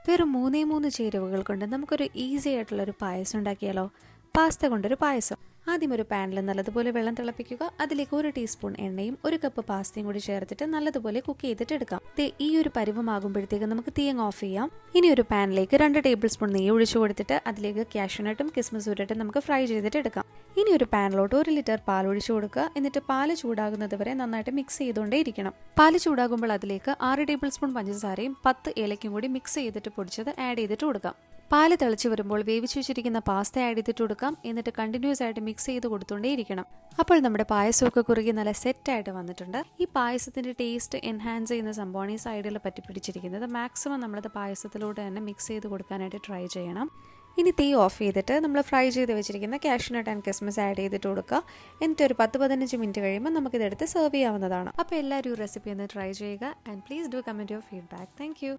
വെറും 3 ചേരുവകൾ കൊണ്ട് നമുക്കൊരു ഈസി ആയിട്ടുള്ളൊരു പായസം ഉണ്ടാക്കിയാലോ? പാസ്ത കൊണ്ടൊരു പായസം. ആദ്യം ഒരു പാനിൽ നല്ലതുപോലെ വെള്ളം തിളപ്പിക്കുക. അതിലേക്ക് 1 ടീസ്പൂൺ എണ്ണയും 1 കപ്പ് പാസ്തയും കൂടി ചേർത്തിട്ട് നല്ലതുപോലെ കുക്ക് ചെയ്തിട്ട് എടുക്കാം. ഈ ഒരു പരുവമാകുമ്പോഴത്തേക്ക് നമുക്ക് തീ അങ്ങ് ഓഫ് ചെയ്യാം. ഇനി ഒരു പാനിലേക്ക് 2 ടേബിൾ സ്പൂൺ നെയ്യ് ഒഴിച്ചു കൊടുത്തിട്ട് അതിലേക്ക് കാഷ്യൂനട്ടും കിസ്മിസും ഇട്ടിട്ട് നമുക്ക് ഫ്രൈ ചെയ്തിട്ട് എടുക്കാം. ഇനി ഒരു പാനിലോട്ട് 1 ലിറ്റർ പാൽ ഒഴിച്ചു കൊടുക്കുക. എന്നിട്ട് പാല് ചൂടാകുന്നത് വരെ നന്നായിട്ട് മിക്സ് ചെയ്തുകൊണ്ടേ ഇരിക്കണം. പാല് ചൂടാകുമ്പോൾ അതിലേക്ക് 6 ടേബിൾ സ്പൂൺ പഞ്ചസാരയും 10 ഏലക്കും കൂടി മിക്സ് ചെയ്തിട്ട് പൊടിച്ചത് ആഡ് ചെയ്തിട്ട് കൊടുക്കാം. പാല് തിളച്ച് വരുമ്പോൾ വേവിച്ചു വെച്ചിരിക്കുന്ന പാസ്ത ആഡ് ചെയ്തിട്ട് കൊടുക്കാം. എന്നിട്ട് കണ്ടിന്യൂസ് ആയിട്ട് മിക്സ് ചെയ്ത് കൊടുത്തുകൊണ്ടേ ഇരിക്കണം. അപ്പോൾ നമ്മുടെ പായസമൊക്കെ കുറുകി നല്ല സെറ്റായിട്ട് വന്നിട്ടുണ്ട്. ഈ പായസത്തിന്റെ ടേസ്റ്റ് എൻഹാൻസ് ചെയ്യുന്ന സംഭവമാണ് ഈ സൈഡിൽ പറ്റി പിടിച്ചിരിക്കുന്നത്. മാക്സിമം നമ്മളത് പായസത്തിലൂടെ തന്നെ മിക്സ് ചെയ്ത് കൊടുക്കാനായിട്ട് ട്രൈ ചെയ്യണം. ഇനി തീ ഓഫ് ചെയ്തിട്ട് നമ്മൾ ഫ്രൈ ചെയ്ത് വെച്ചിരിക്കുന്ന കാഷ്യൂനട്ട് ആൻഡ് കിസ്മിസ് ആഡ് ചെയ്തിട്ട് കൊടുക്കുക. എന്നിട്ട് ഒരു 10-15 മിനിറ്റ് കഴിയുമ്പോൾ നമുക്കിതെടുത്ത് സെർവ് ചെയ്യാവുന്നതാണ്. അപ്പോൾ എല്ലാവരും ഈ റെസിപ്പി ഒന്ന് ട്രൈ ചെയ്യുക. And please do comment your feedback. Thank you.